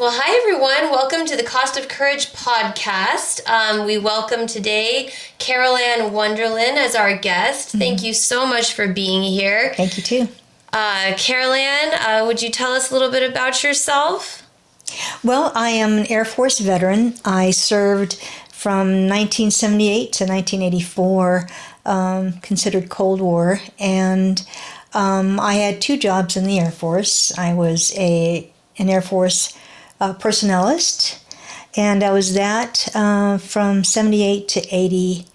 Well, hi, everyone. Welcome to the Cost of Courage podcast. We welcome today Carolann Wunderlin as our guest. Thank you so much for being here. Thank you, too. Carolann, would you tell us a little bit about yourself? Well, I am an Air Force veteran. I served from 1978 to 1984, considered Cold War, and I had two jobs in the Air Force. I was an Air Force personnelist, and I was that from 78 to 80,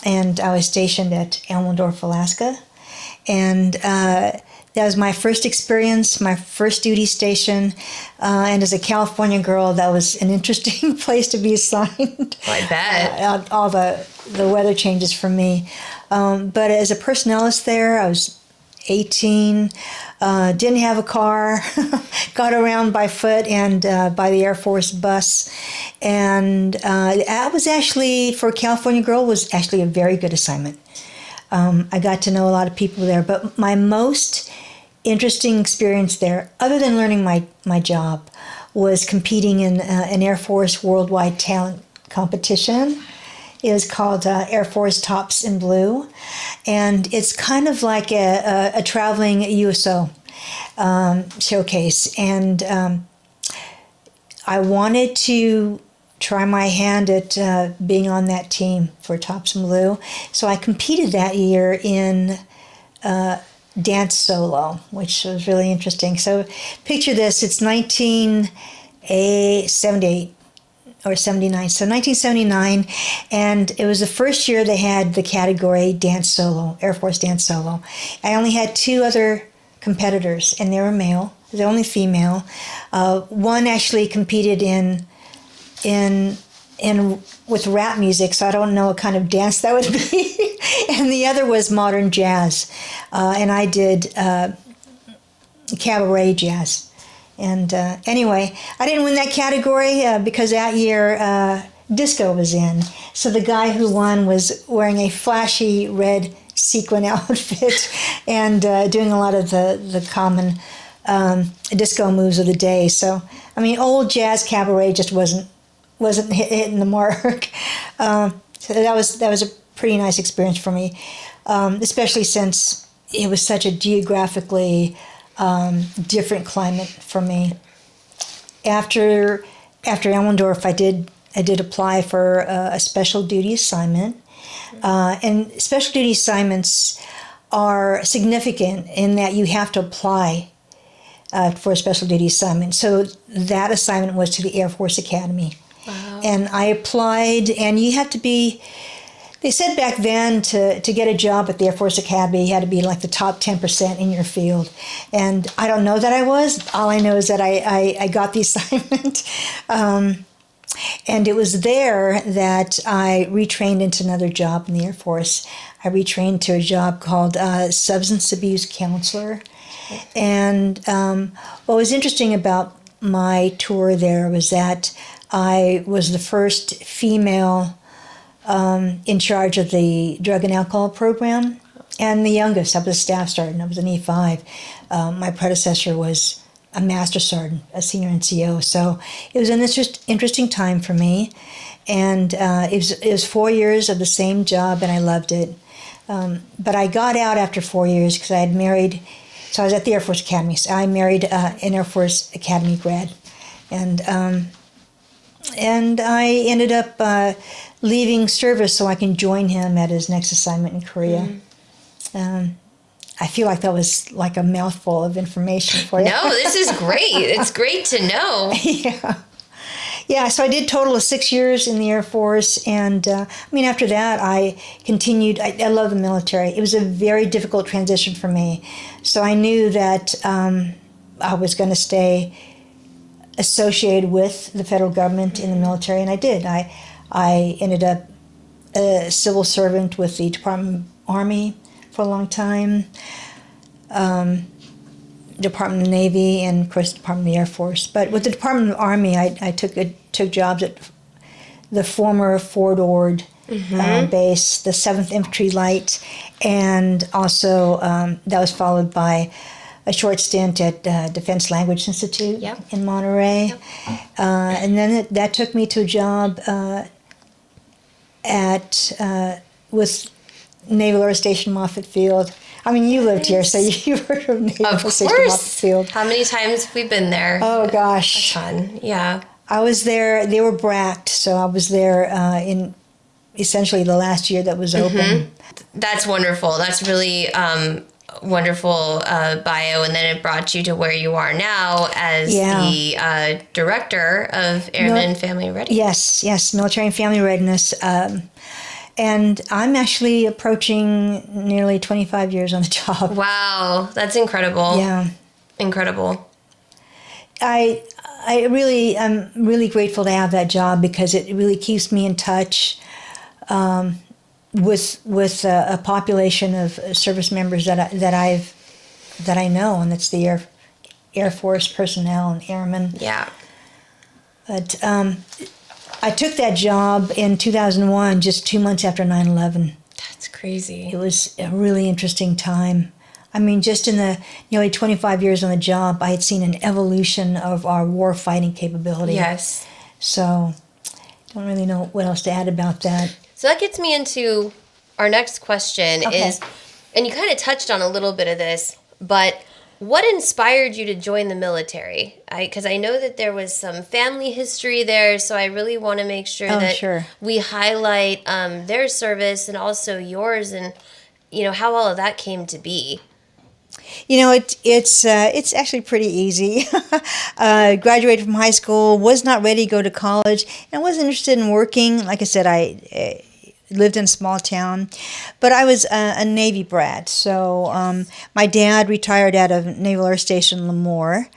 and I was stationed at Elmendorf, Alaska, and that was my first experience, my first duty station, and as a California girl, that was an interesting place to be assigned. I bet. All the weather changes for me. But as a personnelist there, I was 18, didn't have a car, got around by foot and by the Air Force bus. And that was actually, for a California girl, was actually a very good assignment. I got to know a lot of people there, but my most interesting experience there, other than learning my job, was competing in an Air Force worldwide talent competition. It was called Air Force Tops in Blue, and it's kind of like a traveling USO showcase. And I wanted to try my hand at being on that team for Tops in Blue, so I competed that year in dance solo, which was really interesting. So picture this, it's 1978 or 79, so 1979, and it was the first year they had the category dance solo, Air Force dance solo. I only had two other competitors, and they were male, the only female. One actually competed in with rap music, so I don't know what kind of dance that would be. And the other was modern jazz, and I did cabaret jazz. And anyway, I didn't win that category because that year disco was in. So the guy who won was wearing a flashy red sequin outfit and doing a lot of the common disco moves of the day. So, I mean, old jazz cabaret just wasn't hitting the mark. So that was a pretty nice experience for me, especially since it was such a geographically different climate for me. After Elmendorf, I did apply for a special duty assignment, and special duty assignments are significant in that you have to apply for a special duty assignment. So that assignment was to the Air Force Academy. Wow. And I applied, and you had to be, they said back then to get a job at the Air Force Academy, you had to be like the top 10% in your field. And I don't know that I was. All I know is that I got the assignment. And it was there that I retrained into another job in the Air Force. I retrained to a job called substance abuse counselor. And what was interesting about my tour there was that I was the first female in charge of the drug and alcohol program, and the youngest. I was a staff sergeant. I was an E5. My predecessor was a master sergeant, a senior NCO. So it was an interesting time for me, and it was 4 years of the same job, and I loved it. But I got out after 4 years because I had married. So I was at the Air Force Academy. So I married an Air Force Academy grad, and I ended up leaving service so I can join him at his next assignment in Korea. I feel like that was like a mouthful of information for you. No, this is great. It's great to know. Yeah, so I did a total of 6 years in the Air Force, and after that I continued. I love the military. It was a very difficult transition for me, so I knew that I was going to stay associated with the federal government in the military, and I did. I ended up a civil servant with the Department of Army for a long time, Department of Navy, and of course Department of the Air Force. But with the Department of Army, I took jobs at the former Fort Ord base, the 7th Infantry Light, and also that was followed by a short stint at Defense Language Institute Yep. in Monterey. Yep. And then that took me to a job with Naval Air Station Moffett Field. I mean, you lived here, so you've heard of Naval Of Air Station Moffett course. Field. How many times have we been there? Oh, A gosh. ton. Yeah. I was there, they were bracked, so I was there in essentially the last year that was open. That's wonderful. That's really wonderful bio, and then it brought you to where you are now as the director of Airmen and Family Readiness. Yes, Military and Family Readiness. And I'm actually approaching nearly 25 years on the job. Wow, that's incredible. Yeah. Incredible. I'm really grateful to have that job because it really keeps me in touch with a population of service members that I know, and that's the Air Force personnel and airmen. Yeah. But I took that job in 2001, just 2 months after 9/11. That's crazy. It was a really interesting time. I mean, just in the nearly 25 years on the job, I had seen an evolution of our war fighting capability. Yes. So, don't really know what else to add about that. So that gets me into our next question Okay. is, and you kind of touched on a little bit of this, but what inspired you to join the military? Because I know that there was some family history there, so I really want to make sure that we highlight their service and also yours, and how all of that came to be. It's actually pretty easy. Graduated from high school, was not ready to go to college, and wasn't interested in working. Like I said, I lived in a small town, but I was a Navy brat. So my dad retired out of Naval Air Station Lemoore,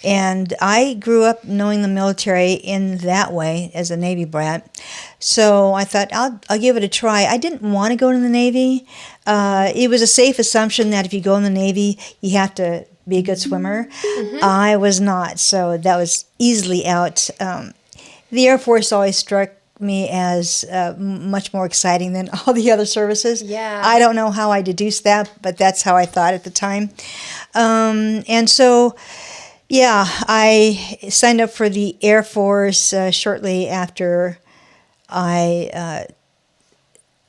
and I grew up knowing the military in that way as a Navy brat. So I thought I'll give it a try. I didn't want to go to the Navy. It was a safe assumption that if you go in the Navy, you have to be a good swimmer. I was not, so that was easily out. The Air Force always struck me as much more exciting than all the other services. Yeah. I don't know how I deduced that, but that's how I thought at the time. And so, yeah, I signed up for the Air Force shortly after I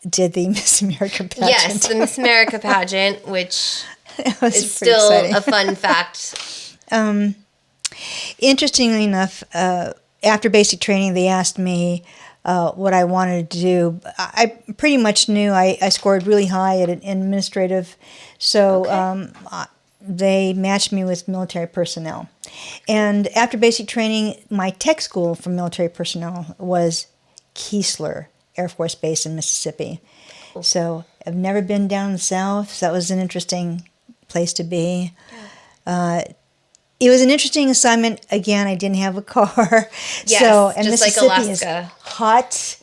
did the Miss America pageant. Yes, the Miss America pageant, which is still a fun fact. Interestingly enough, after basic training, they asked me what I wanted to do. I pretty much knew I scored really high at administrative, so they matched me with military personnel. And after basic training, my tech school for military personnel was Keesler Air Force Base in Mississippi. So I've never been down in the South, so that was an interesting place to be. It was an interesting assignment. Again, I didn't have a car. Yes, and just like Mississippi is Alaska. hot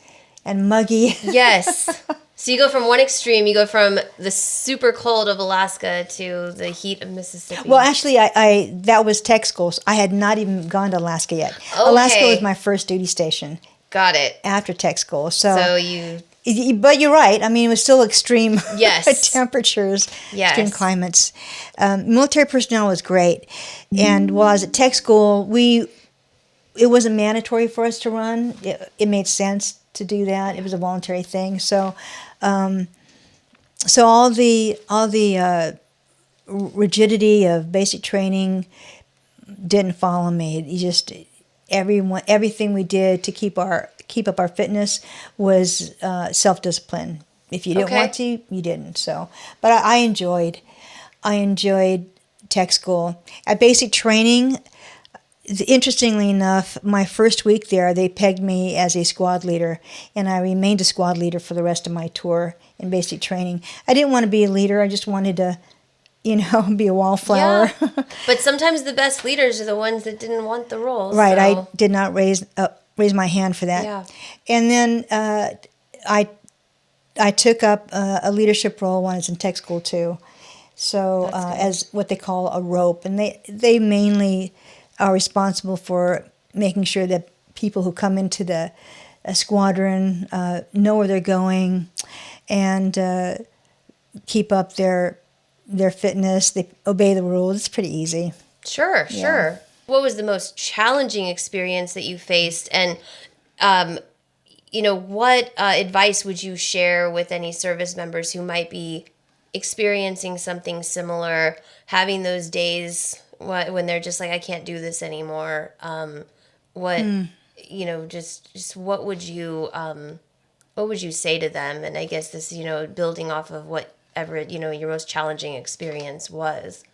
and muggy. Yes. So you go from one extreme, you go from the super cold of Alaska to the heat of Mississippi. Well, actually, I that was tech school. So I had not even gone to Alaska yet. Okay. Alaska was my first duty station Got it. after tech school. So you... But you're right. I mean, it was still extreme Yes. temperatures, Yes. extreme climates. Military personnel was great. And while I was at tech school, it wasn't mandatory for us to run. It made sense to do that. It was a voluntary thing. So all the rigidity of basic training didn't follow me. You just everything we did to keep up our fitness was self-discipline. If you didn't want to, you didn't. So, but I enjoyed tech school. At basic training, interestingly enough, my first week there, they pegged me as a squad leader, and I remained a squad leader for the rest of my tour in basic training. I didn't want to be a leader. I just wanted to, be a wallflower. Yeah. But sometimes the best leaders are the ones that didn't want the role. Right. So. I did not raise my hand for that. Yeah. And then I took up a leadership role when I was in tech school too. So as what they call a rope, and they mainly are responsible for making sure that people who come into the squadron know where they're going, and keep up their their fitness. They obey the rules. It's pretty easy. Sure. What was the most challenging experience that you faced? And, what advice would you share with any service members who might be experiencing something similar, having those days when they're just like, I can't do this anymore? Just what would you say to them? And I guess this, building off of whatever, your most challenging experience was.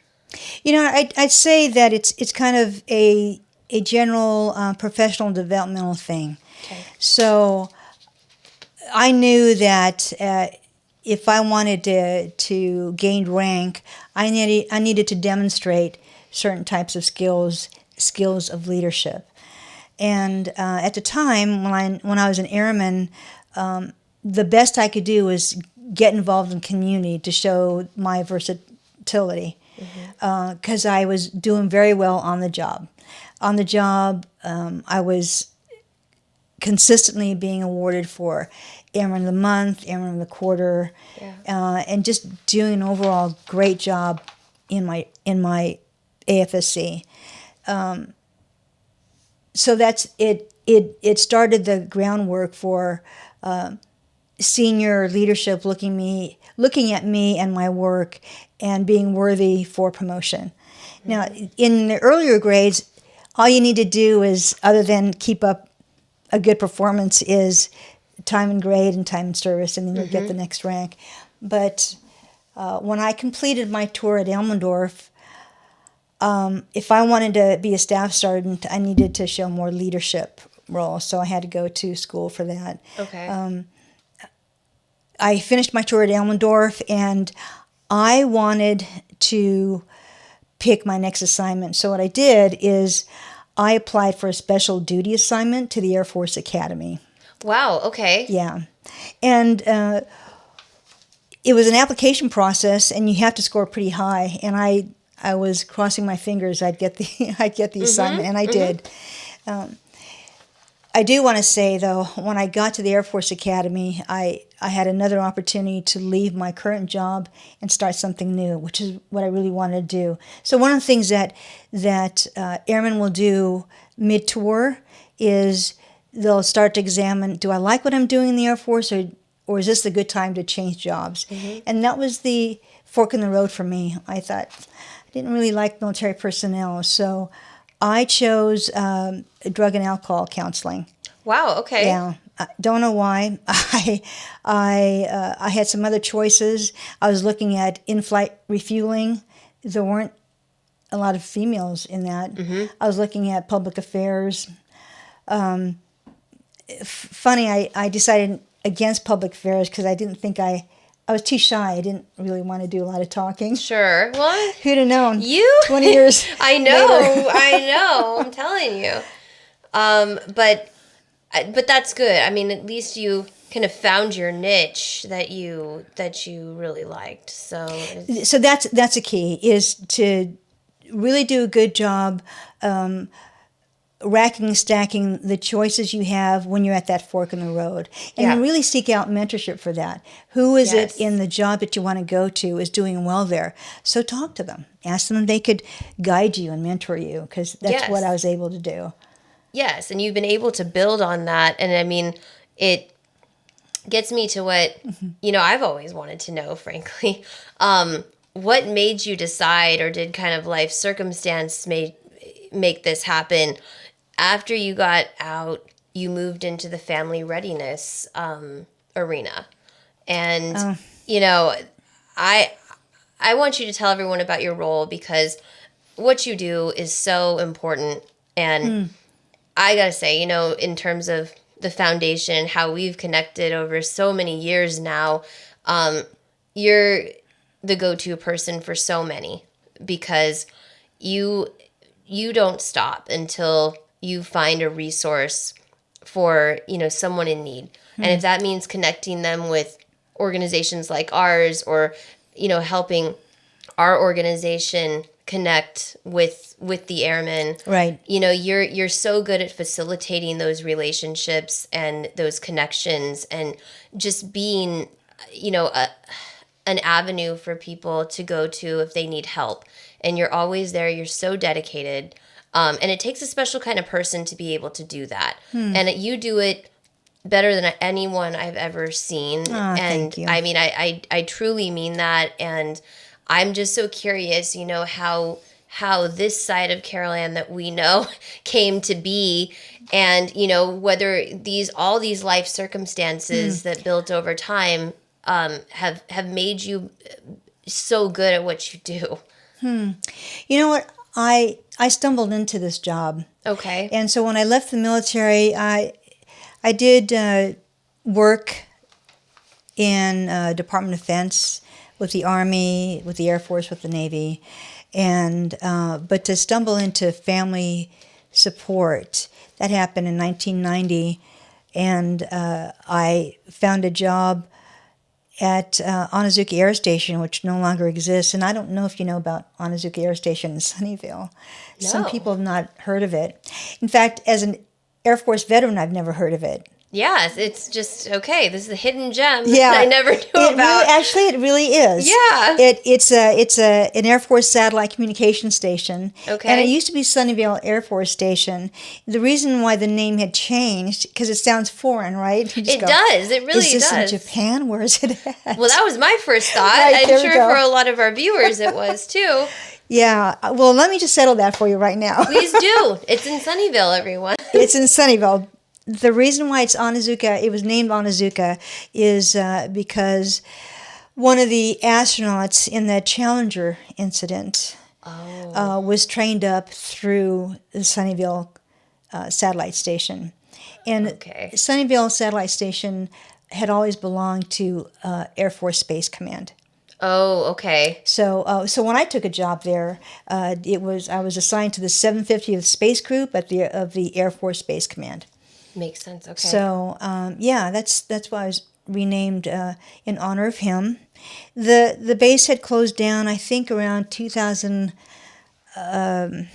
I'd say that it's kind of a general professional developmental thing. Okay. So I knew that if I wanted to gain rank, I needed to demonstrate certain types of skills of leadership. And at the time when I was an airman, the best I could do was get involved in community to show my versatility, because I was doing very well on the job. On the job, I was consistently being awarded for Airman of the Month, Airman of the Quarter, and just doing an overall great job in my AFSC. So that's it. It started the groundwork for senior leadership looking at me and my work and being worthy for promotion. Mm-hmm. Now, in the earlier grades, all you need to do is, other than keep up a good performance, is time and grade and time and service, and then you'll get the next rank. But when I completed my tour at Elmendorf, if I wanted to be a staff sergeant, I needed to show more leadership role, so I had to go to school for that. Okay. I finished my tour at Elmendorf, and I wanted to pick my next assignment. So what I did is I applied for a special duty assignment to the Air Force Academy. Wow, okay. Yeah. And it was an application process, and you have to score pretty high. And I was crossing my fingers I'd get the assignment, and I did. I do want to say, though, when I got to the Air Force Academy, I had another opportunity to leave my current job and start something new, which is what I really wanted to do. So one of the things that airmen will do mid-tour is they'll start to examine, do I like what I'm doing in the Air Force, or is this a good time to change jobs? Mm-hmm. And that was the fork in the road for me. I thought, I didn't really like military personnel, so I chose drug and alcohol counseling. Wow, okay. Yeah, I don't know why. I had some other choices. I was looking at in-flight refueling. There weren't a lot of females in that. Mm-hmm. I was looking at public affairs. Funny, I decided against public affairs because I didn't think I was too shy. I didn't really want to do a lot of talking. Sure. Well, who'd have known? 20 years I know. later. I know. I'm telling you. But that's good. I mean, at least you kind of found your niche that you really liked. So that's a key, is to really do a good job racking and stacking the choices you have when you're at that fork in the road. And really seek out mentorship for that. Who is it in the job that you want to go to is doing well there? So talk to them. Ask them if they could guide you and mentor you, because that's what I was able to do. Yes, and you've been able to build on that. And I mean, it gets me to what, I've always wanted to know, frankly. What made you decide, or did kind of life circumstance make this happen? After you got out, you moved into the family readiness arena. And, I want you to tell everyone about your role, because what you do is so important. And I got to say, in terms of the foundation, how we've connected over so many years now, you're the go-to person for so many, because you don't stop until you find a resource for, someone in need. And if that means connecting them with organizations like ours, or, helping our organization connect with the airmen, right? You're so good at facilitating those relationships and those connections, and just being, an avenue for people to go to if they need help. And you're always there. You're so dedicated. And it takes a special kind of person to be able to do that. And you do it better than anyone I've ever seen. And thank you. I mean, I truly mean that. And I'm just so curious, how this side of Carolann that we know came to be, and whether all these life circumstances that built over time have made you so good at what you do. You know what? I stumbled into this job. Okay. And so when I left the military, I did work in Department of Defense with the Army, with the Air Force, with the Navy, and but to stumble into family support, that happened in 1990, and I found a job at Onizuka Air Station, which no longer exists. And I don't know if you know about Onizuka Air Station in Sunnyvale. No. Some people have not heard of it. In fact, as an Air Force veteran, I've never heard of it. Yeah, it's just, okay, this is a hidden gem Yeah, that I never knew about. It really is. Yeah. It's an Air Force satellite communication station. Okay. And it used to be Sunnyvale Air Force Station. The reason why the name had changed, because it sounds foreign, right? It does. It really does. Is this in Japan? Where is it at? Well, that was my first thought. Right, I'm sure for a lot of our viewers it was too. Yeah. Well, let me just settle that for you right now. Please do. It's in Sunnyvale, everyone. It's in Sunnyvale. The reason why it was named Onizuka, is because one of the astronauts in the Challenger incident was trained up through the Sunnyvale satellite station. And Sunnyvale satellite station had always belonged to Air Force Space Command. Oh, okay. So when I took a job there, I was assigned to the 750th Space Group of the Air Force Space Command. Makes sense. Okay. So that's why I was renamed in honor of him. The base had closed down, I think, around 2010.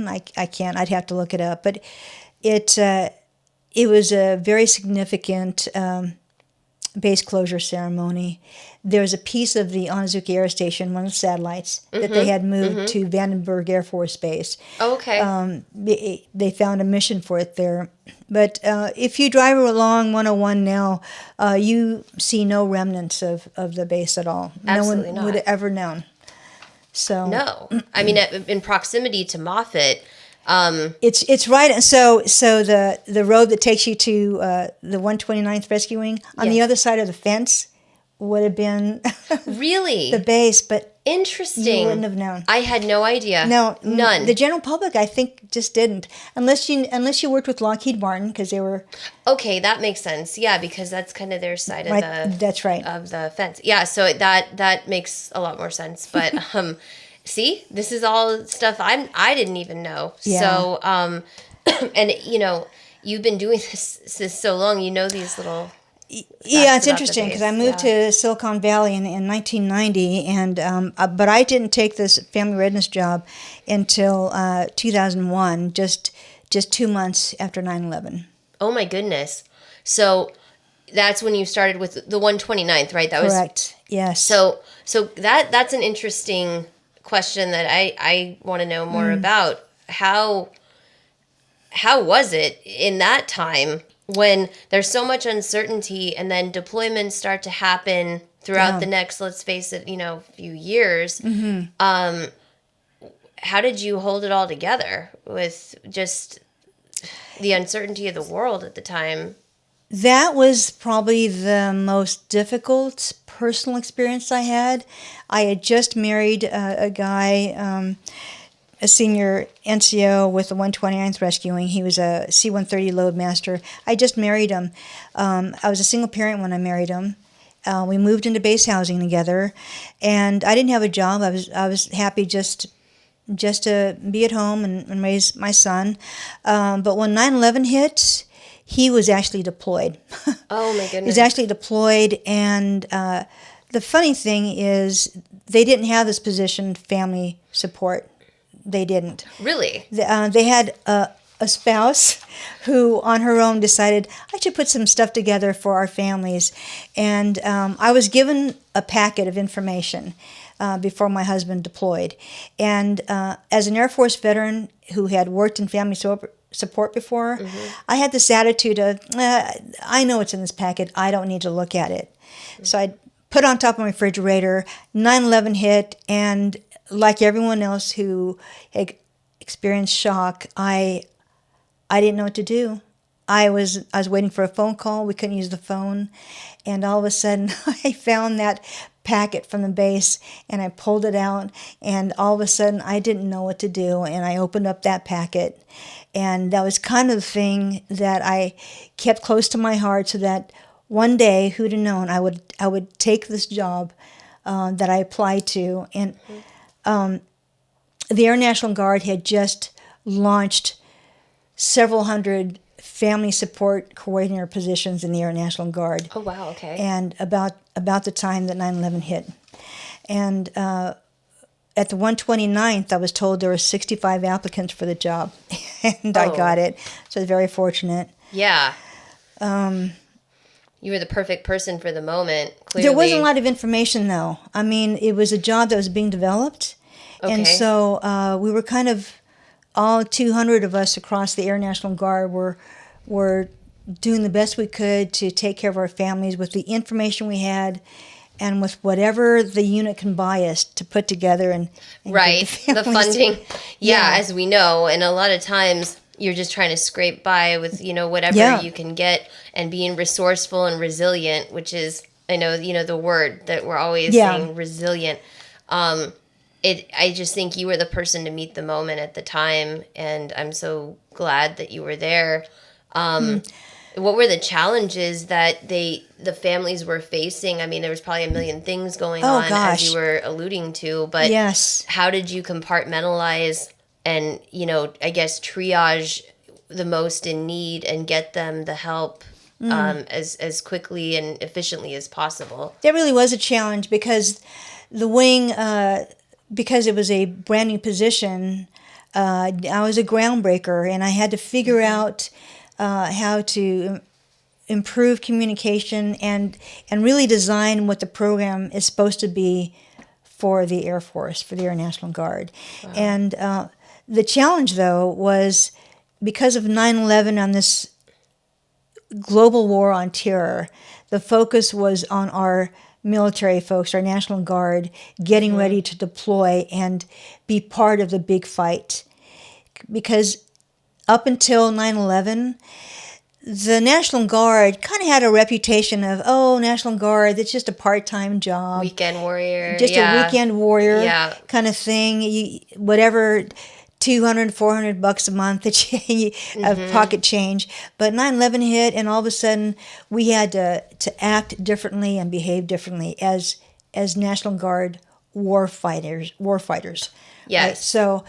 I can't. I'd have to look it up, but it was a very significant base closure ceremony. There was a piece of the Onizuka Air Station, one of the satellites, that they had moved to Vandenberg Air Force Base. Oh, okay. They found a mission for it there. But if you drive along 101 now, you see no remnants of the base at all. Absolutely no one not. would have ever known. So No. I mean, in proximity to Moffett, it's right. So the road that takes you to the 129th Rescue Wing, on the other side of the fence would have been really the base, but interesting. You wouldn't have known. I had no idea. No, none. The general public, I think, just didn't, unless you worked with Lockheed Martin, because they were. Okay, that makes sense. Yeah, because that's kind of their side of the. That's right. Of the fence. Yeah, so that makes a lot more sense. But see, this is all stuff I didn't even know. Yeah. So and you've been doing this so long. You know these little. Yeah, it's interesting because I moved to Silicon Valley in 1990, and but I didn't take this family readiness job until 2001, just 2 months after 9/11. Oh my goodness! So that's when you started with the 129th, right? That correct. Yes. So that's an interesting question that I want to know more about. How was it in that time? When there's so much uncertainty and then deployments start to happen throughout the next, let's face it, few years, how did you hold it all together with just the uncertainty of the world at the time? That was probably the most difficult personal experience I had. I had just married a guy, a senior NCO with the 129th Rescue Wing. He was a C-130 loadmaster. I just married him. I was a single parent when I married him. We moved into base housing together, and I didn't have a job. I was happy just to be at home and raise my son. But when 9/11 hit, he was actually deployed. Oh my goodness! He was actually deployed, and the funny thing is, they didn't have this position, family support. They didn't. Really? They had a spouse who on her own decided I should put some stuff together for our families. And I was given a packet of information before my husband deployed. And as an Air Force veteran who had worked in family support before, I had this attitude of, I know what's in this packet. I don't need to look at it. So I put on top of my refrigerator, 9/11 hit, and like everyone else who had experienced shock, I didn't know what to do. I was waiting for a phone call. We couldn't use the phone. And all of a sudden, I found that packet from the base, and I pulled it out. And all of a sudden, I didn't know what to do. And I opened up that packet. And that was kind of the thing that I kept close to my heart, so that one day, who'd have known, I would take this job that I applied to. And the Air National Guard had just launched several hundred family support coordinator positions in the Air National Guard. Oh, wow, okay. And about the time that 9/11 hit. And at the 129th, I was told there were 65 applicants for the job. And I got it. So I was very fortunate. Yeah. You were the perfect person for the moment, clearly. There wasn't a lot of information, though. I mean, it was a job that was being developed. Okay. And so we were kind of, all 200 of us across the Air National Guard were doing the best we could to take care of our families with the information we had and with whatever the unit can buy us to put together and right, the funding. Yeah, as we know, and a lot of times you're just trying to scrape by with, whatever you can get, and being resourceful and resilient, which is, I know, the word that we're always saying, resilient. I just think you were the person to meet the moment at the time, and I'm so glad that you were there. What were the challenges that the families were facing? I mean, there was probably a million things going on, as you were alluding to, but how did you compartmentalize and, I guess triage the most in need and get them the help as quickly and efficiently as possible? There really was a challenge because the wing, because it was a brand new position, I was a groundbreaker, and I had to figure out how to improve communication and really design what the program is supposed to be for the Air Force, for the Air National Guard. Wow. And the challenge, though, was because of 9/11 on this global war on terror, the focus was on our military folks, our National Guard, getting ready to deploy and be part of the big fight. Because up until 9/11, the National Guard kind of had a reputation of, National Guard, it's just a part-time job. Weekend warrior. Just a weekend warrior kind of thing. Whatever, $200, $400 a month of pocket change. But 9/11 hit, and all of a sudden we had to act differently and behave differently as National Guard warfighters. Yes. Right? So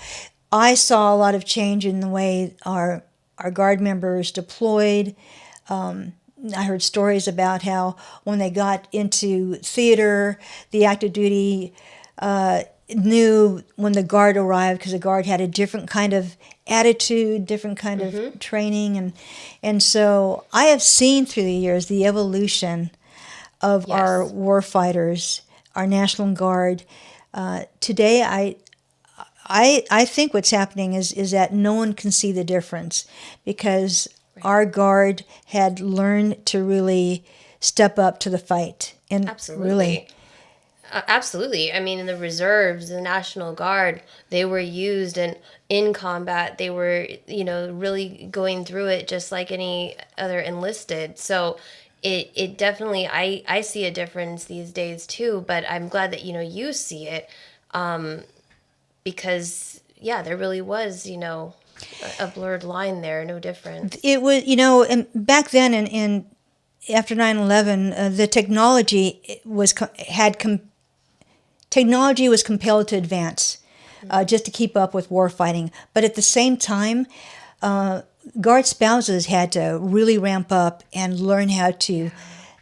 I saw a lot of change in the way our Guard members deployed. I heard stories about how when they got into theater, the active duty knew when the Guard arrived, because the Guard had a different kind of attitude, different kind of training. And so I have seen through the years the evolution of our warfighters, our National Guard. Today, I think what's happening is that no one can see the difference, because our Guard had learned to really step up to the fight. And Absolutely. Absolutely. I mean, in the reserves, the National Guard, they were used, and in combat, they were, really going through it just like any other enlisted. So it definitely, I see a difference these days too, but I'm glad that, you see it. Because, there really was, a blurred line there, no difference. It was, and back then and after 9/11, the technology was compelled to advance just to keep up with warfighting. But at the same time, Guard spouses had to really ramp up and learn how to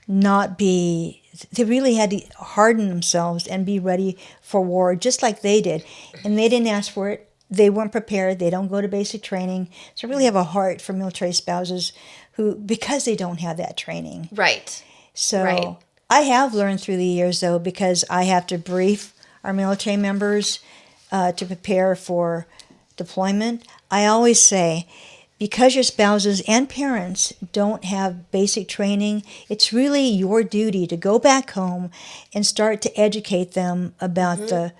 they really had to harden themselves and be ready for war, just like they did. And they didn't ask for it. they weren't prepared. They don't go to basic training. So I really have a heart for military spouses who, because they don't have that training. Right. So right. I have learned through the years, though, because I have to brief our military members to prepare for deployment. I always say, because your spouses and parents don't have basic training, it's really your duty to go back home and start to educate them about the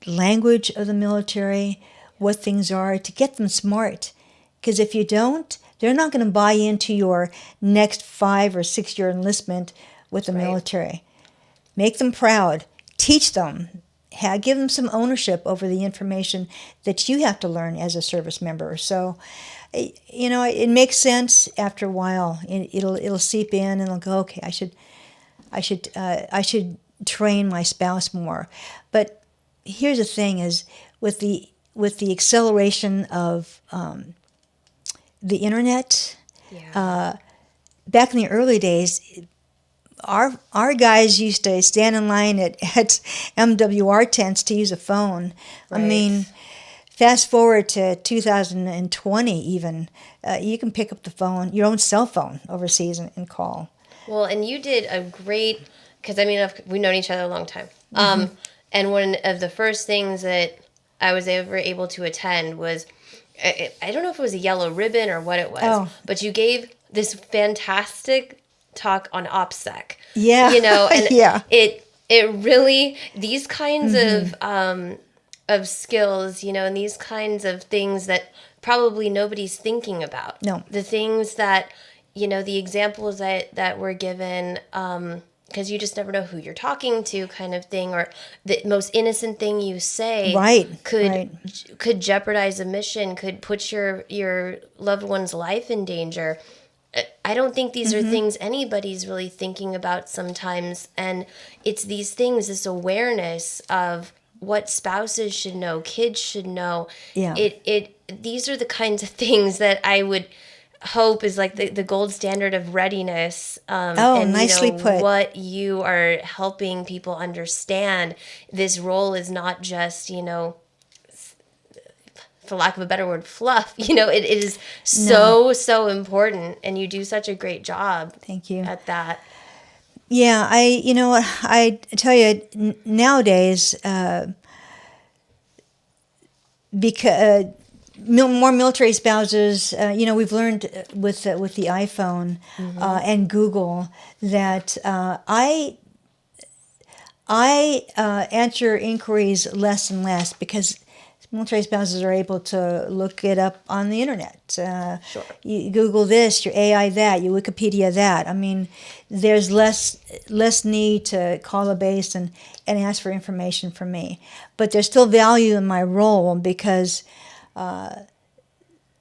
language of the military, what things are, to get them smart. Because if you don't, they're not going to buy into your next 5 or 6 year enlistment with the military. Make them proud. Teach them. Give them some ownership over the information that you have to learn as a service member. So, it makes sense after a while. It'll seep in, and it'll go, okay, I should train my spouse more. But here's the thing: is with the acceleration of the internet, back in the early days, our guys used to stand in line at MWR tents to use a phone. Right. I mean, fast forward to 2020 even, you can pick up the phone, your own cell phone overseas and call. Well, and you did a great, because I mean, we've known each other a long time. And one of the first things that I was ever able to attend was, I don't know if it was a yellow ribbon or what it was, but you gave this fantastic talk on OPSEC. Yeah. And it really, these kinds of skills, and these kinds of things that probably nobody's thinking about. No. The things that, the examples that were given, because you just never know who you're talking to, kind of thing, or the most innocent thing you say could jeopardize a mission, could put your loved one's life in danger. I don't think these are things anybody's really thinking about sometimes, and it's these things, this awareness of what spouses should know, kids should know. Yeah. These are the kinds of things that I would hope is like the gold standard of readiness. And nicely put. What you are helping people understand. This role is not just, for lack of a better word, fluff. It is so important, and you do such a great job. Thank you. At that. Yeah, I tell you, nowadays, because more military spouses, we've learned with the iPhone and Google that I answer inquiries less and less because military spouses are able to look it up on the internet. Sure. You Google this, you AI that, you Wikipedia that. I mean, there's less need to call a base and ask for information from me. But there's still value in my role because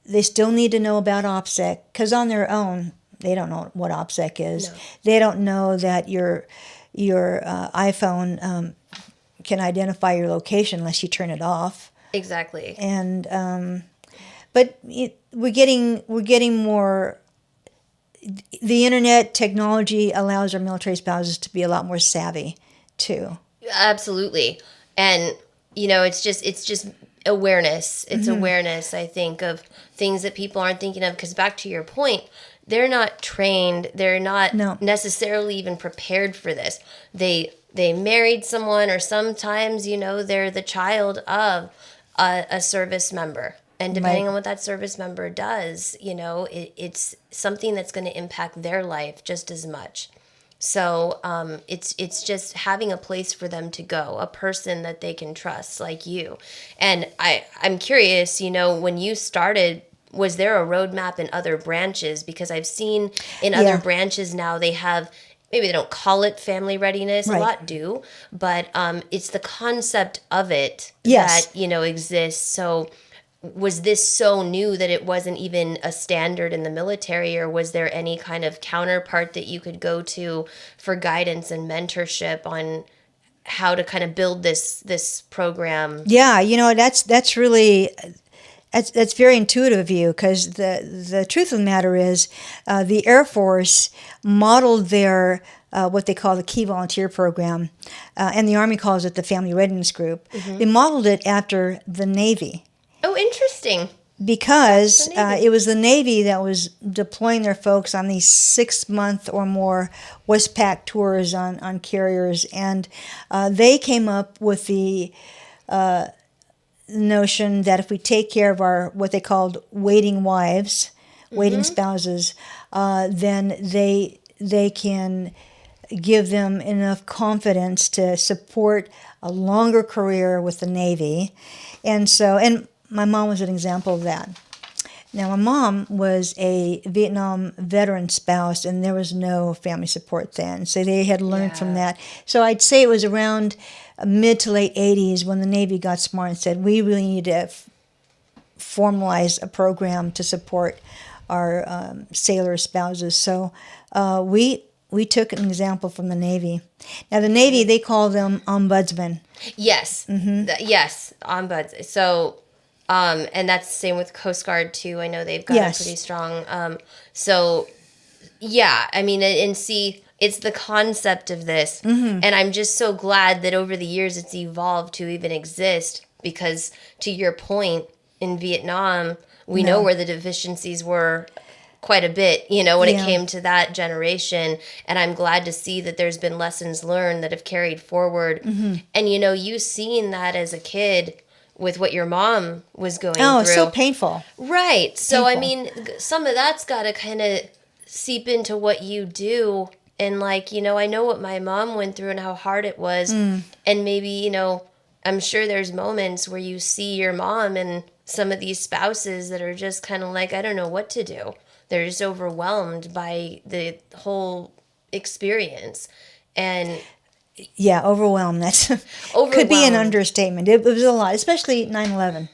they still need to know about OPSEC, because on their own, they don't know what OPSEC is. No. They don't know that your iPhone can identify your location unless you turn it off. Exactly. And but we're getting more. The internet technology allows our military spouses to be a lot more savvy too. Absolutely. And it's just awareness. It's awareness, I think, of things that people aren't thinking of, because back to your point, they're not trained, they're not necessarily even prepared for this. They married someone, or sometimes they're the child of a service member, and depending on what that service member does, it's something that's going to impact their life just as much. So it's just having a place for them to go, a person that they can trust, like you. And I'm curious, when you started, was there a roadmap in other branches? Because I've seen in other branches now they have, maybe they don't call it family readiness, a lot do, but it's the concept of it that, exists. So was this so new that it wasn't even a standard in the military, or was there any kind of counterpart that you could go to for guidance and mentorship on how to kind of build this program? Yeah, that's really... That's very intuitive of you, because the truth of the matter is the Air Force modeled their what they call the Key Volunteer Program, and the Army calls it the Family Readiness Group. They modeled it after the Navy. Oh, interesting. Because it was the Navy that was deploying their folks on these 6-month or more Westpac tours on carriers. And they came up with the notion that if we take care of our, what they called waiting wives, waiting spouses, then they can give them enough confidence to support a longer career with the Navy. And my mom was an example of that. Now, my mom was a Vietnam veteran spouse, and there was no family support then. So they had learned from that. So I'd say it was around mid to late 80s when the Navy got smart and said, we really need to formalize a program to support our sailor spouses. So we took an example from the Navy. Now, the Navy, they call them ombudsmen. Yes. Yes, ombuds. So, and that's the same with Coast Guard, too. I know they've got a pretty strong... so, yeah, I mean, and see, it's the concept of this. And I'm just so glad that over the years it's evolved to even exist because, to your point, in Vietnam, we know where the deficiencies were quite a bit, when it came to that generation. And I'm glad to see that there's been lessons learned that have carried forward. And, you seen that as a kid with what your mom was going through. Oh, so painful. Right. So, I mean, some of that's got to kind of seep into what you do. And, I know what my mom went through and how hard it was. And maybe, I'm sure there's moments where you see your mom and some of these spouses that are just kind of like, I don't know what to do. They're just overwhelmed by the whole experience. And yeah, overwhelmed. That's could be an understatement. It was a lot, especially 9/11.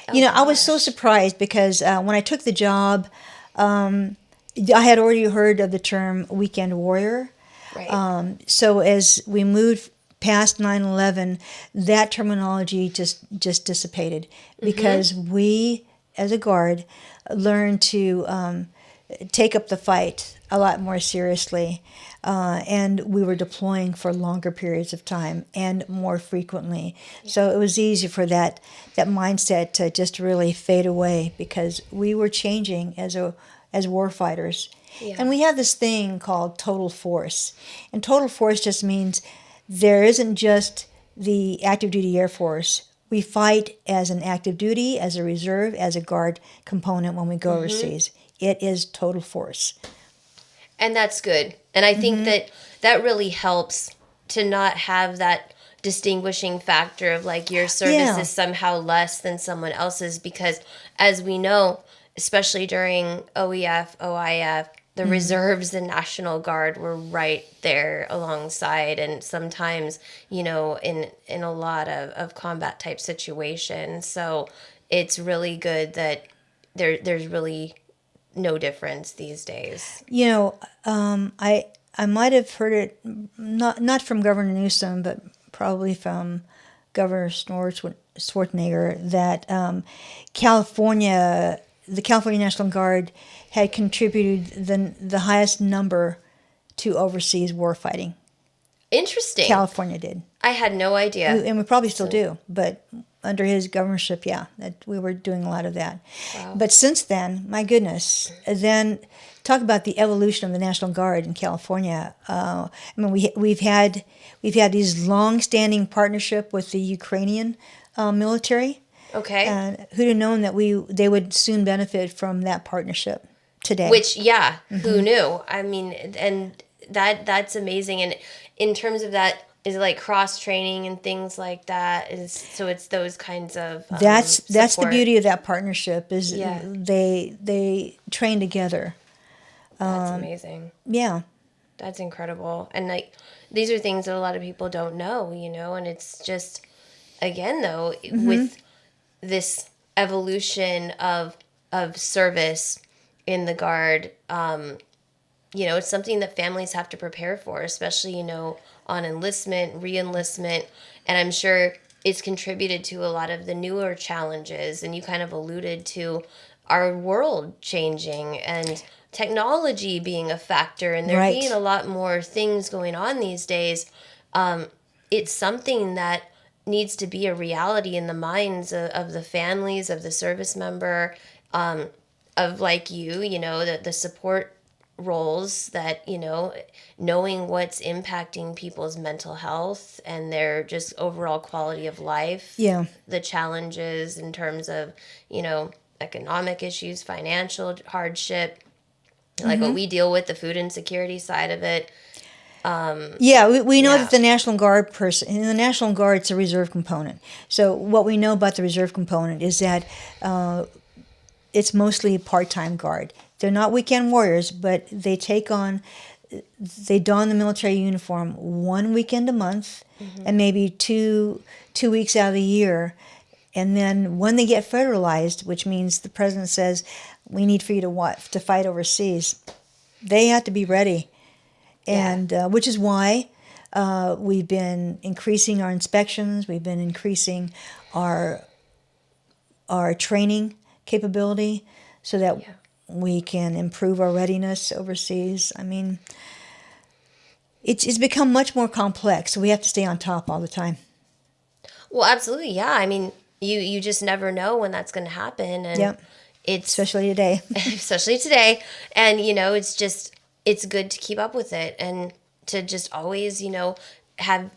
I was so surprised because when I took the job, I had already heard of the term weekend warrior. Right. So as we moved past 9/11, that terminology just dissipated because we, as a Guard, learned to take up the fight a lot more seriously. And we were deploying for longer periods of time and more frequently. So it was easy for that mindset to just really fade away because we were changing as war fighters. Yeah. And we have this thing called total force. And total force just means there isn't just the active duty Air Force. We fight as an active duty, as a reserve, as a Guard component when we go overseas. It is total force. And that's good. And I think that really helps to not have that distinguishing factor of your service is somehow less than someone else's because as we know, especially during OEF, OIF, the reserves and National Guard were right there alongside and sometimes, in a lot of combat type situations. So it's really good that there's really no difference these days. I might have heard it not from Governor Newsom, but probably from Governor Schwarzenegger that the California National Guard had contributed the highest number to overseas warfighting. Interesting. California did. I had no idea. And we probably still do, but under his governorship, that we were doing a lot of that. Wow. But since then, my goodness, then talk about the evolution of the National Guard in California. We've had these long-standing partnership with the Ukrainian military. Okay. And who'd have known that they would soon benefit from that partnership today? Which, who knew? I mean, and that's amazing. And in terms of that, is it cross-training and things like that? So it's those kinds of that's the beauty of that partnership is they train together. That's amazing. Yeah. That's incredible. And these are things that a lot of people don't know, and it's just, again, though, with this evolution of service in the Guard, it's something that families have to prepare for, especially, on enlistment, re-enlistment, and I'm sure it's contributed to a lot of the newer challenges, and you kind of alluded to our world changing and technology being a factor, and there being a lot more things going on these days. It's something that needs to be a reality in the minds of the families of the service member, of like you know, the support roles that, you know, knowing what's impacting people's mental health and their just overall quality of life. Yeah. The challenges in terms of, you know, economic issues, financial hardship, like what we deal with, the food insecurity side of it. We know that the National Guard person, in the National Guard, it's a reserve component. So what we know about the reserve component is that it's mostly part-time Guard. They're not weekend warriors, but they don the military uniform 1 weekend a month, and maybe two weeks out of the year. And then when they get federalized, which means the president says, we need for you to fight overseas, they have to be ready. And which is why we've been increasing our inspections. We've been increasing our training capability so that we can improve our readiness overseas. I mean, it's become much more complex, so we have to stay on top all the time. Well, absolutely, yeah. I mean, you just never know when that's going to happen, and especially today. Especially today, and you know, it's good to keep up with it and to just always, you know, have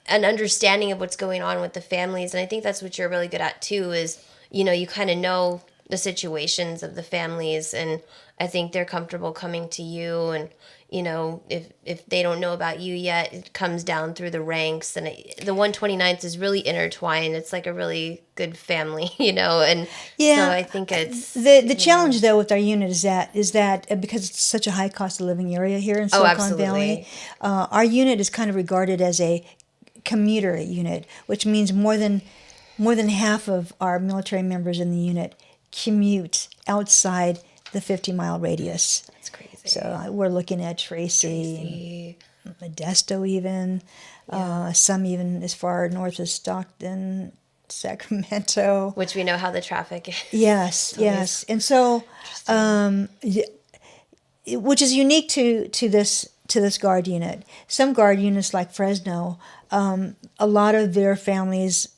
an understanding of what's going on with the families. And I think that's what you're really good at too, is, you know, you kind of know the situations of the families, and I think they're comfortable coming to you. And, you know, if they don't know about you yet, it comes down through the ranks, and the 129th is really intertwined. It's like a really good family, you know, and so I think it's... The challenge, though, with our unit is that because it's such a high cost of living area here in Silicon Valley, our unit is kind of regarded as a commuter unit, which means more than half of our military members in the unit commute outside the 50-mile radius. That's crazy. So we're looking at Tracy. And Modesto even, some even as far north as Stockton, Sacramento. Which we know how the traffic is. Yes. And so, which is unique to this Guard unit. Some Guard units like Fresno, a lot of their families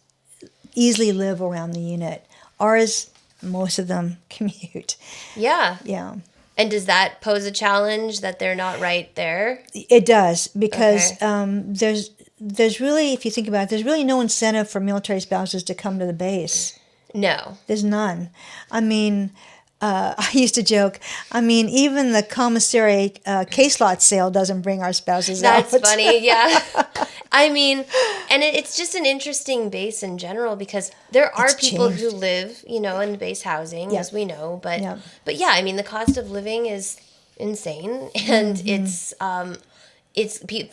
easily live around the unit. Ours, most of them commute. Yeah. Yeah. And does that pose a challenge that they're not right there? It does, because there's really, if you think about it, there's really no incentive for military spouses to come to the base. No. There's none. I mean, I used to joke, even the commissary case lot sale doesn't bring our spouses out. That's funny, yeah. I mean, and it's just an interesting base in general, because there are people who live, you know, in base housing, as we know, but yeah, I mean, the cost of living is insane, and it's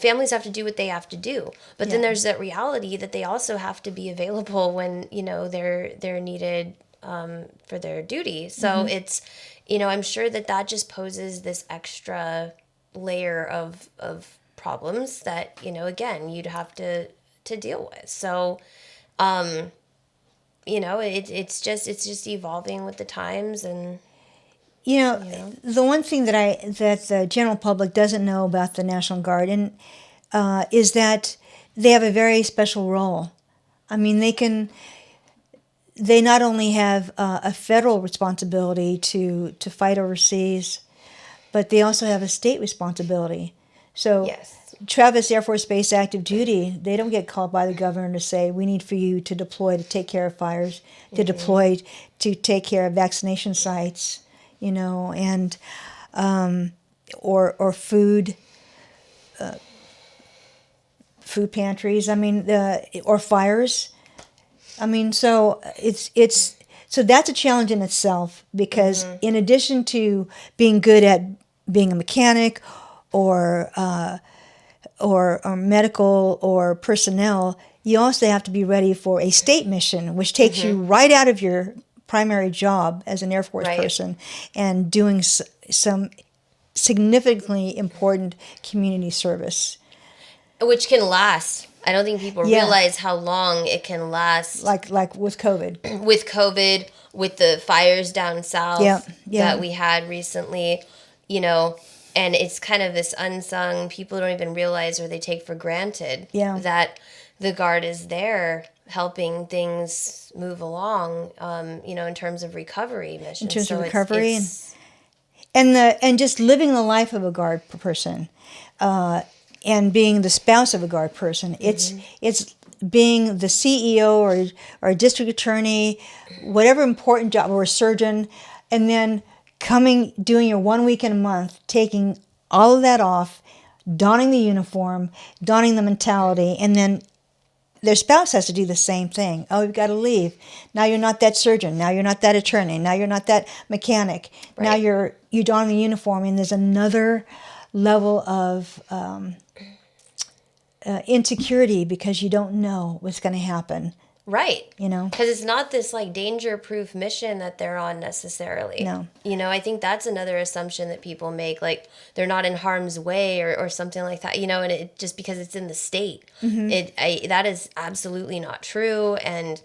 families have to do what they have to do, but then there's that reality that they also have to be available when, you know, they're needed for their duty. So it's, you know, I'm sure that just poses this extra layer of problems that, you know, again, you'd have to deal with. So, you know, it's just evolving with the times. And you know, the one thing that the general public doesn't know about the National Guard is that they have a very special role. I mean, they not only have a federal responsibility to fight overseas, but they also have a state responsibility. So Travis Air Force Base active duty, they don't get called by the governor to say, we need for you to deploy to take care of fires, to deploy to take care of vaccination sites, you know, and or food pantries, or fires. So so that's a challenge in itself, because in addition to being good at being a mechanic or medical or personnel, you also have to be ready for a state mission, which takes you right out of your primary job as an Air Force person and doing some significantly important community service. Which can last. I don't think people realize how long it can last. Like with COVID. With the fires down south that we had recently, you know, and it's kind of this unsung, people don't even realize or they take for granted that the Guard is there helping things move along, in terms of recovery missions. In terms of recovery and just living the life of a Guard person, and being the spouse of a Guard person. It's being the CEO or a district attorney, whatever important job, or a surgeon, and then doing your 1 week in a month, taking all of that off, donning the uniform, donning the mentality, and then their spouse has to do the same thing. Oh, you've got to leave. Now you're not that surgeon. Now you're not that attorney. Now you're not that mechanic. Right. Now you don the uniform, and there's another level of insecurity because you don't know what's going to happen. Right. Because it's not this like danger-proof mission that they're on necessarily. No. I think that's another assumption that people make, like they're not in harm's way or something like that, and it just because it's in the state. That is absolutely not true, and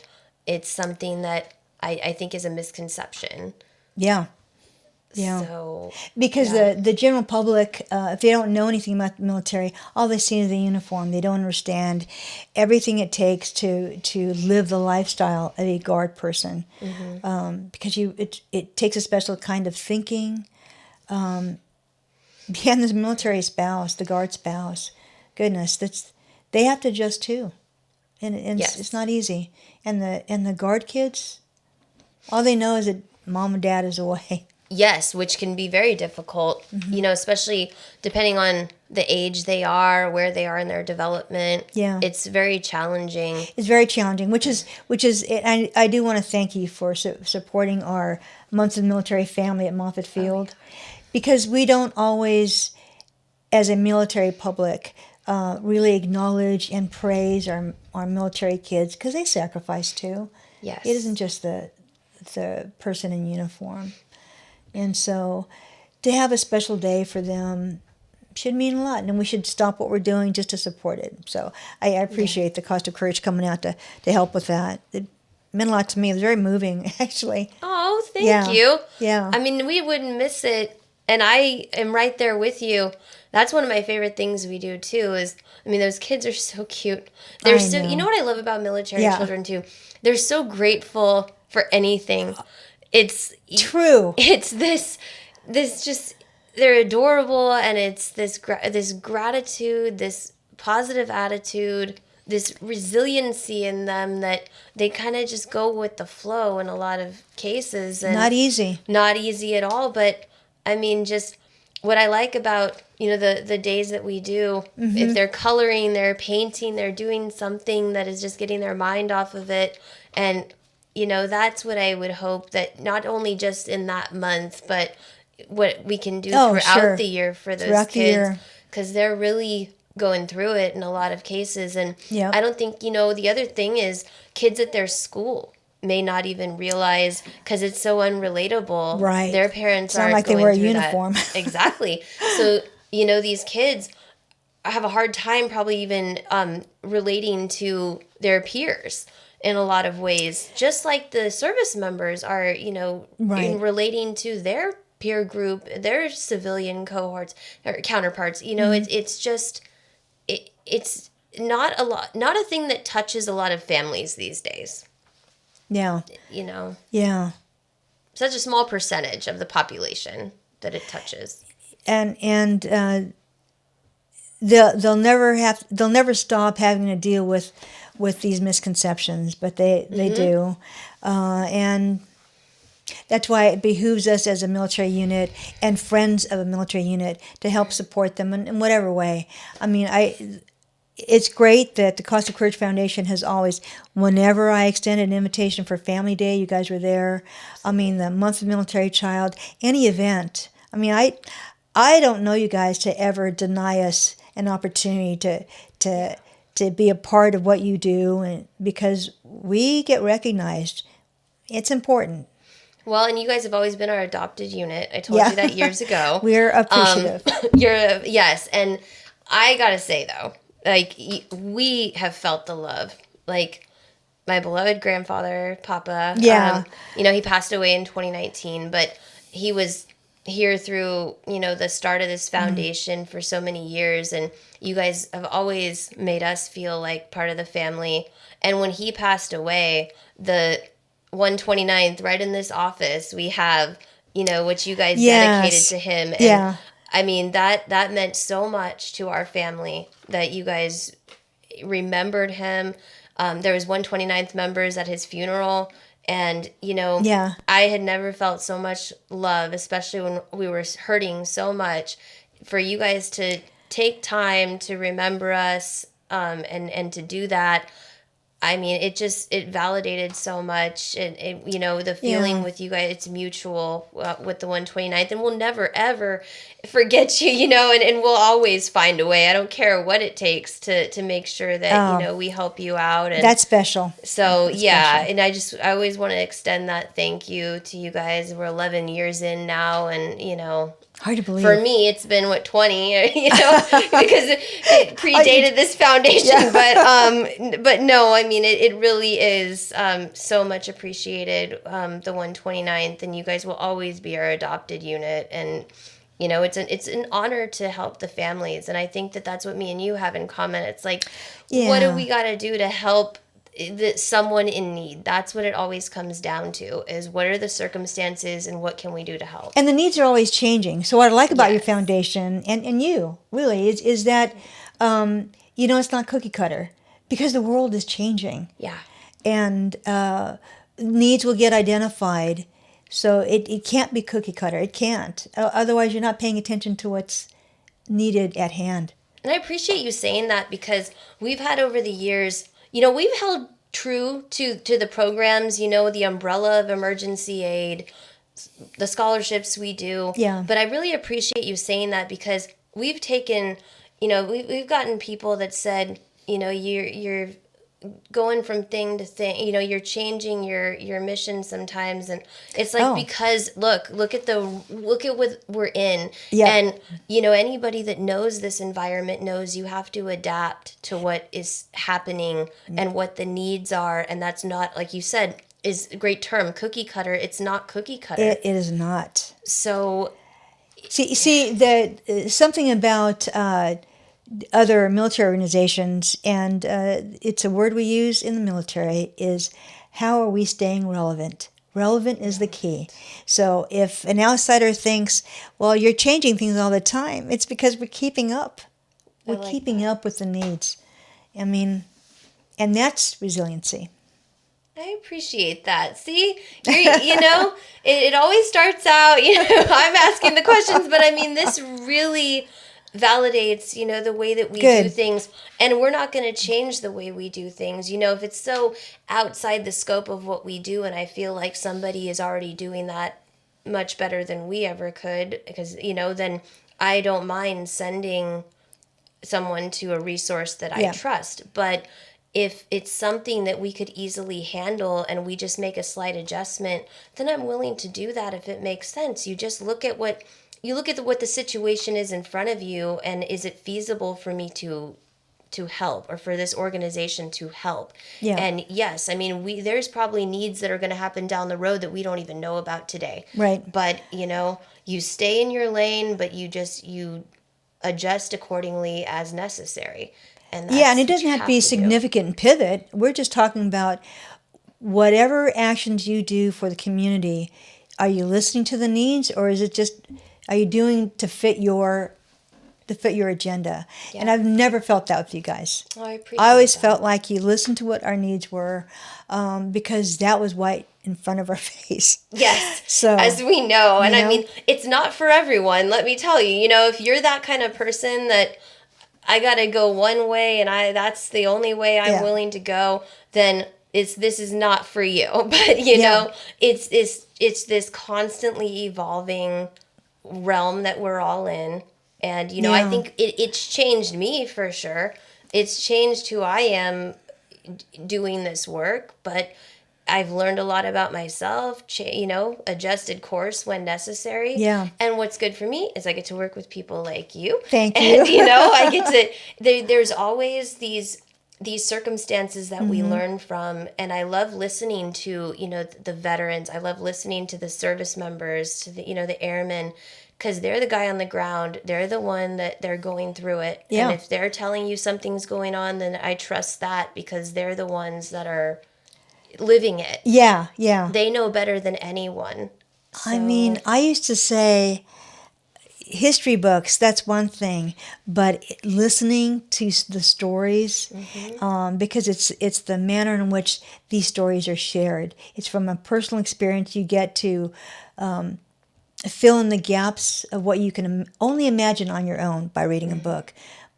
it's something that I think is a misconception. Yeah. Yeah. So, because the general public, if they don't know anything about the military, all they see is the uniform. They don't understand everything it takes to live the lifestyle of a Guard person. Because it takes a special kind of thinking. And this military spouse, the Guard spouse, goodness, they have to adjust too, and yes. It's not easy. And the Guard kids, all they know is that mom and dad is away. Yes, which can be very difficult, especially depending on the age they are, where they are in their development. Yeah. It's very challenging. It's very challenging, which is I do want to thank you for supporting our Months of Military Family at Moffett Field, because we don't always, as a military public, really acknowledge and praise our military kids, because they sacrifice too. Yes. It isn't just the person in uniform. And so to have a special day for them should mean a lot, and we should stop what we're doing just to support it. So I appreciate the Cost of Courage coming out to help with that. It meant a lot to me. It was very moving, actually. Oh, thank you. Yeah. I mean, we wouldn't miss it, and I am right there with you. That's one of my favorite things we do, too, is, those kids are so cute. They're so, you know what I love about military children, too? They're so grateful for anything. It's true. It's this just, they're adorable, and it's this gratitude, this positive attitude, this resiliency in them that they kind of just go with the flow in a lot of cases. And not easy. Not easy at all, but just what I like about, the days that we do, if they're coloring, they're painting, they're doing something that is just getting their mind off of it, and that's what I would hope, that not only just in that month, but what we can do throughout the year for those kids, because they're really going through it in a lot of cases. And I don't think, the other thing is kids at their school may not even realize, because it's so unrelatable. Right. Their parents aren't like going they wear a through uniform. That. Exactly. So, these kids have a hard time probably even relating to their peers in a lot of ways, just like the service members are, in relating to their peer group, their civilian cohorts or counterparts. It's just, it's not a thing that touches a lot of families these days. Yeah. Yeah. Such a small percentage of the population that it touches. And they'll never stop having to deal with these misconceptions, but they do, and that's why it behooves us as a military unit and friends of a military unit to help support them in whatever way. It's great that the Cost of Courage Foundation has always, whenever I extended an invitation for Family Day, you guys were there. The Month of Military Child, any event. I don't know you guys to ever deny us an opportunity to be a part of what you do, and because we get recognized. It's important. Well, and you guys have always been our adopted unit. I told you that years ago. We're appreciative. Yes, and I gotta say though, we have felt the love. Like my beloved grandfather, Papa. Yeah. He passed away in 2019, but he was here through, the start of this foundation for so many years, and you guys have always made us feel like part of the family. And when he passed away, the 129th, right in this office, we have, what you guys dedicated to him. And I mean, that meant so much to our family that you guys remembered him. There was 129th members at his funeral. And, I had never felt so much love, especially when we were hurting so much, for you guys to take time to remember us, and to do that. I mean, it validated so much. And, the feeling with you guys, it's mutual with the 129th. And we'll never, ever forget you, and we'll always find a way. I don't care what it takes to make sure that, we help you out. And that's special. So, and I always want to extend that thank you to you guys. We're 11 years in now, and, hard to believe. For me, it's been 20, because it predated this foundation. Yeah. But no, I mean, it really is so much appreciated. The 129th, and you guys will always be our adopted unit, and it's an honor to help the families. And I think that's what me and you have in common. It's like, what do we got to do to help someone in need? That's what it always comes down to, is what are the circumstances and what can we do to help? And the needs are always changing. So what I like about your foundation and you really is that, it's not cookie cutter, because the world is changing. Yeah. And needs will get identified. So it can't be cookie cutter. It can't. Otherwise, you're not paying attention to what's needed at hand. And I appreciate you saying that, because we've had over the years, we've held true to the programs, the umbrella of emergency aid, the scholarships we do. Yeah. But I really appreciate you saying that, because we've taken, we've gotten people that said, you're going from thing to thing, you're changing your mission sometimes. And it's like, because look at what we're in. Yeah. And, anybody that knows this environment knows you have to adapt to what is happening and what the needs are. And that's not, like you said, is a great term, cookie cutter. It's not cookie cutter. It is not. So see something about other military organizations, and it's a word we use in the military, is how are we staying relevant? Relevant is the key. So if an outsider thinks, well, you're changing things all the time, it's because we're keeping up. We're keeping up with the needs. I mean, and that's resiliency. I appreciate that. See, it always starts out, I'm asking the questions, but I mean, this really validates, the way that we do things. And we're not going to change the way we do things. If it's so outside the scope of what we do, and I feel like somebody is already doing that much better than we ever could, because, then I don't mind sending someone to a resource that I trust. But if it's something that we could easily handle and we just make a slight adjustment, then I'm willing to do that if it makes sense. You just look at what the situation is in front of you, and is it feasible for me to help, or for this organization to help? Yeah. And yes, I mean, there's probably needs that are going to happen down the road that we don't even know about today. Right. But, you stay in your lane, but you adjust accordingly as necessary. And it doesn't have to be a significant pivot. We're just talking about whatever actions you do for the community. Are you listening to the needs, or is it just, are you doing to fit your agenda? Yeah. And I've never felt that with you guys. Oh, I appreciate I always that. felt like you listened to what our needs were, because that was right in front of our face. Yes, so, as we know. And I mean, it's not for everyone, let me tell you. If you're that kind of person that I got to go one way and that's the only way I'm willing to go, then this is not for you. But, it's this constantly evolving realm that we're all in. And, I think it's changed me for sure. It's changed who I am doing this work, but I've learned a lot about myself, adjusted course when necessary. Yeah. And what's good for me is I get to work with people like you. Thank you. And, I get to, there's always these these circumstances that we learn from. And I love listening to, the veterans. I love listening to the service members, to the airmen, because they're the guy on the ground. They're the one that they're going through it. Yeah. And if they're telling you something's going on, then I trust that, because they're the ones that are living it. Yeah, yeah. They know better than anyone. So. I mean, I used to say history books, that's one thing, but listening to the stories, because it's the manner in which these stories are shared. It's from a personal experience. You get to fill in the gaps of what you can only imagine on your own by reading a book.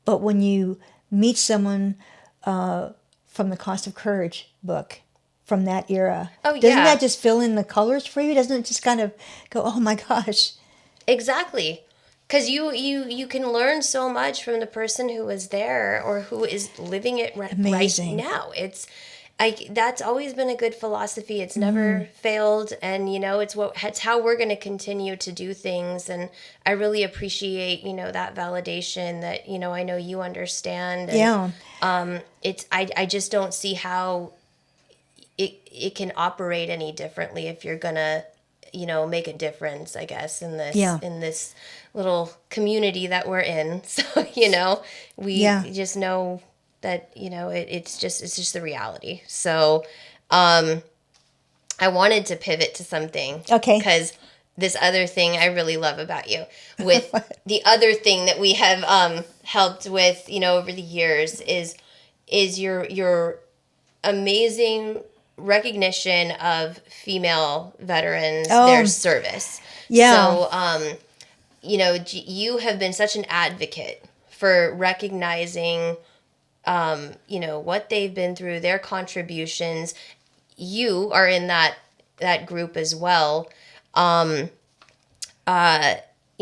But when you meet someone from the Cost of Courage book, from that era, doesn't that just fill in the colors for you? Doesn't it just kind of go, oh my gosh? Exactly. Because you can learn so much from the person who was there or who is living it right now. That's always been a good philosophy. It's never failed, and it's how we're going to continue to do things. And I really appreciate that validation that I know you understand. And, I just don't see how it can operate any differently if you're gonna make a difference, I guess, in this little community that we're in. So we just know that it's just the reality. So I wanted to pivot to something, because this other thing I really love about you, with the other thing that we have helped with over the years is your amazing recognition of female veterans, their service. So you have been such an advocate for recognizing what they've been through, their contributions. You are in that group as well.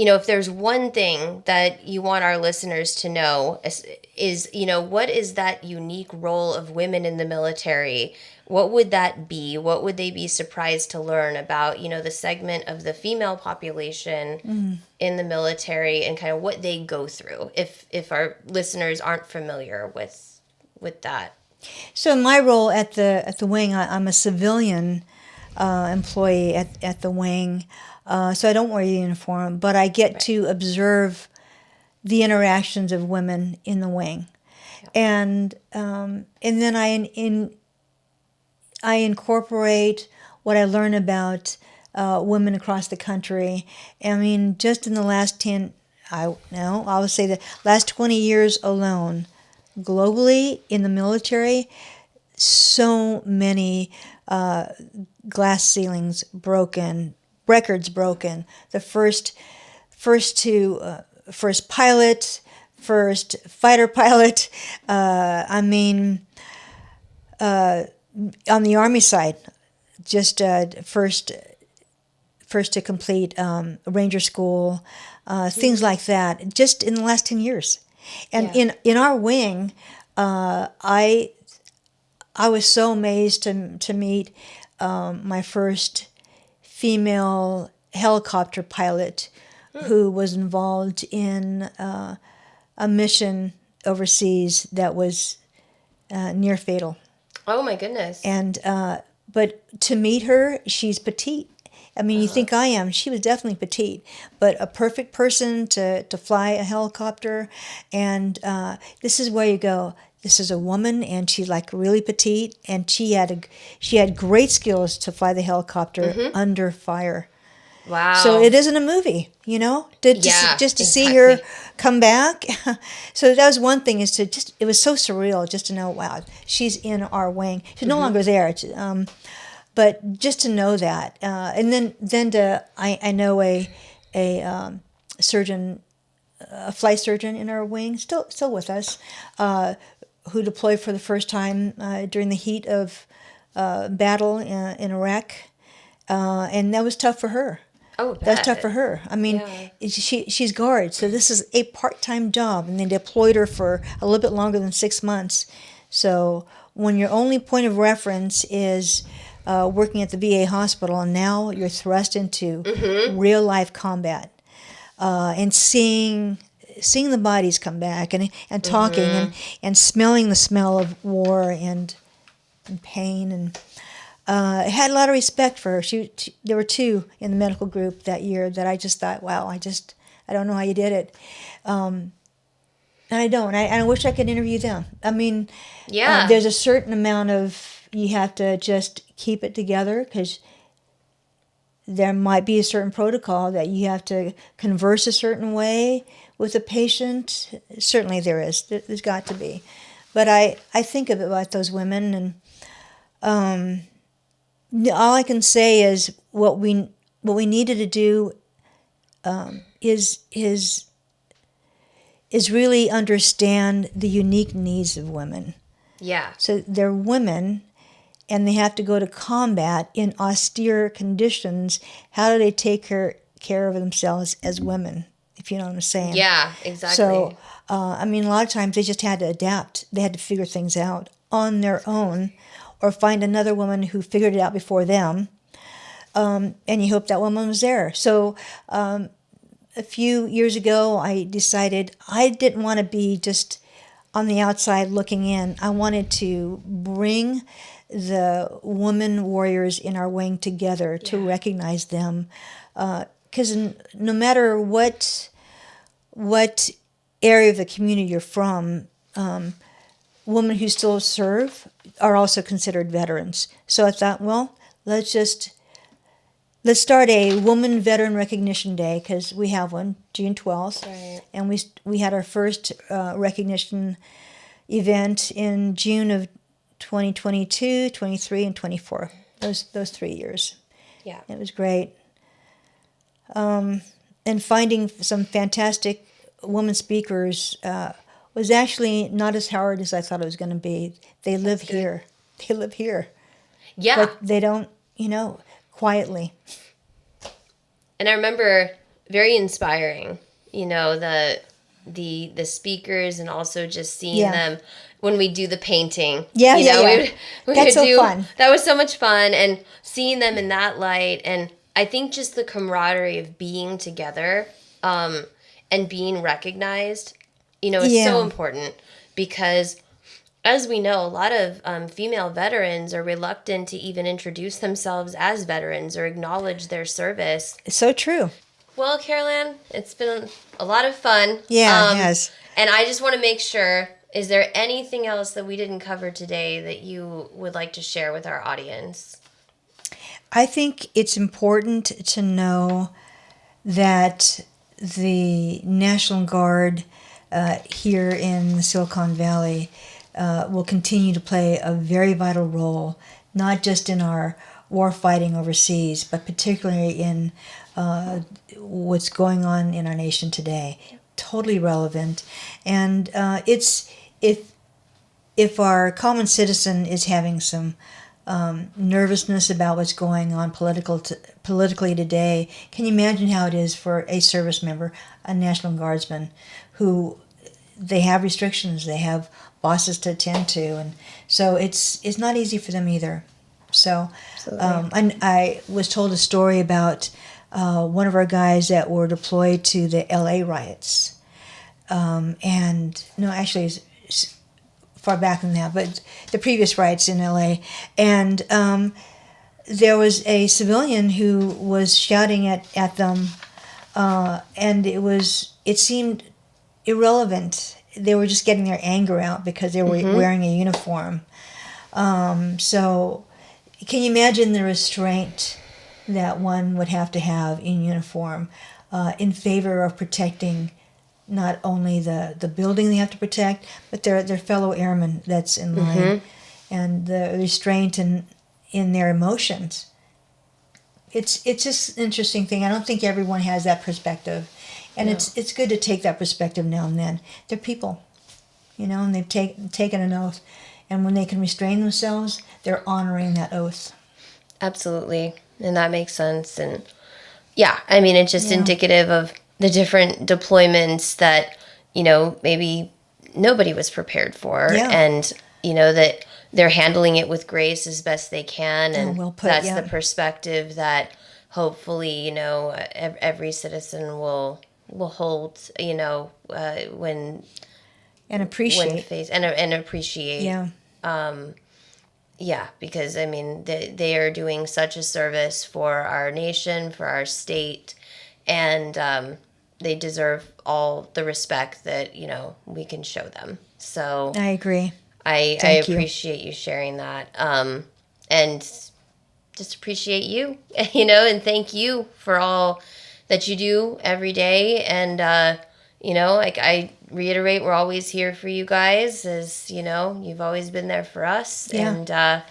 If there's one thing that you want our listeners to know is what is that unique role of women in the military? What would that be? What would they be surprised to learn about, the segment of the female population in the military, and kind of what they go through, if our listeners aren't familiar with that? So my role at the wing, I'm a civilian employee at the wing, so I don't wear a uniform, but I get to observe the interactions of women in the wing, and then I incorporate what I learn about women across the country. I mean, just in the last I would say the last 20 years alone, globally in the military, so many glass ceilings broken, records broken. The first pilot, first fighter pilot. On the Army side, just first to complete Ranger School, things like that, just in the last 10 years. And in our wing, I was so amazed to meet my first female helicopter pilot who was involved in a mission overseas that was near fatal. Oh my goodness. And but to meet her, she's petite. I mean, you think I am. She was definitely petite, but a perfect person to fly a helicopter. And this is where you go, this is a woman, and she's like really petite, and she had great skills to fly the helicopter under fire. Wow. So it isn't a movie, just to see her come back. So that was one thing, it was so surreal just to know, wow, she's in our wing. She's no longer there. But just to know that. And then I know a surgeon, a flight surgeon in our wing, still with us, who deployed for the first time during the heat of battle in Iraq. And that was tough for her. Oh, that's tough for her. I mean, she's guard, so this is a part-time job, and they deployed her for a little bit longer than 6 months. So when your only point of reference is working at the VA hospital, and now you're thrust into real-life combat, and seeing seeing the bodies come back and talking and smelling the smell of war and pain, and I had a lot of respect for her. There were two in the medical group that year that I just thought, wow, I don't know how you did it. And I don't. I wish I could interview them. I mean, there's a certain amount of, you have to just keep it together, because there might be a certain protocol that you have to converse a certain way with a patient. Certainly there is. There's got to be. But I think about those women, and all I can say is what we needed to do is really understand the unique needs of women. Yeah. So they're women, and they have to go to combat in austere conditions. How do they take care of themselves as women, if you know what I'm saying? Yeah, exactly. So, I mean, a lot of times they just had to adapt. They had to figure things out on their own, or find another woman who figured it out before them, and you hope that woman was there. So a few years ago, I decided I didn't want to be just on the outside looking in. I wanted to bring the women warriors in our wing together to recognize them, because no matter what area of the community you're from, women who still serve are also considered veterans. So I thought, well, let's start a Woman Veteran Recognition Day, because we have one, June 12th. Right. And we had our first recognition event in June of 2022, 23, and 24. Those 3 years. Yeah. It was great. And finding some fantastic women speakers was actually not as hard as I thought it was going to be. They live here. They live here. Yeah. But they don't, quietly. And I remember very inspiring, the speakers, and also just seeing them when we do the painting. Yeah. That's so fun. That was so much fun, and seeing them in that light. And I think just the camaraderie of being together and being recognized, is so important, because as we know, a lot of female veterans are reluctant to even introduce themselves as veterans or acknowledge their service. It's so true. Well, Carolann, it's been a lot of fun. Yeah, it has. And I just want to make sure, is there anything else that we didn't cover today that you would like to share with our audience? I think it's important to know that the National Guard here in the Silicon Valley will continue to play a very vital role, not just in our war fighting overseas, but particularly in what's going on in our nation today. Totally relevant. And it's if our common citizen is having some nervousness about what's going on politically today, can you imagine how it is for a service member, a National Guardsman, who they have restrictions, they have bosses to attend to, and so it's not easy for them either. So I was told a story about one of our guys that were deployed to the LA riots, and no, actually it's far back than that, but the previous riots in LA, and there was a civilian who was shouting at them, and it seemed irrelevant. They were just getting their anger out because they were wearing a uniform. So can you imagine the restraint that one would have to have in uniform in favor of protecting not only the building they have to protect, but their fellow airmen that's in line, and the restraint in their emotions. It's just an interesting thing. I don't think everyone has that perspective. And it's good to take that perspective now and then. They're people, and they've taken an oath. And when they can restrain themselves, they're honoring that oath. Absolutely. And that makes sense. And yeah, I mean, it's just indicative of the different deployments that, maybe nobody was prepared for. Yeah. And, that they're handling it with grace as best they can. And well put, that's the perspective that hopefully, every citizen will will hold, when and appreciate and appreciate. Yeah. Yeah, because I mean they are doing such a service for our nation, for our state, and they deserve all the respect that we can show them. So I agree. I Thank you. appreciate you sharing that, and just appreciate you, and thank you for all that you do every day. And like I reiterate, we're always here for you guys, as you've always been there for us, and that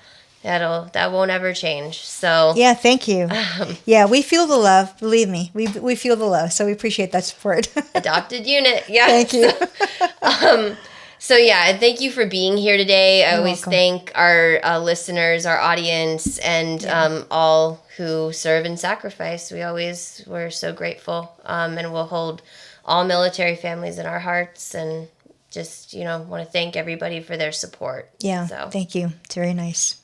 won't ever change. So yeah, thank you. Yeah, we feel the love. Believe me, we feel the love. So we appreciate that support. Adopted unit. Yeah. Thank you. So yeah, thank you for being here today. I You're always welcome. thank our listeners, our audience, and all who serve and sacrifice. We're so grateful, and we'll hold all military families in our hearts, and just want to thank everybody for their support. Yeah, So thank you. It's very nice.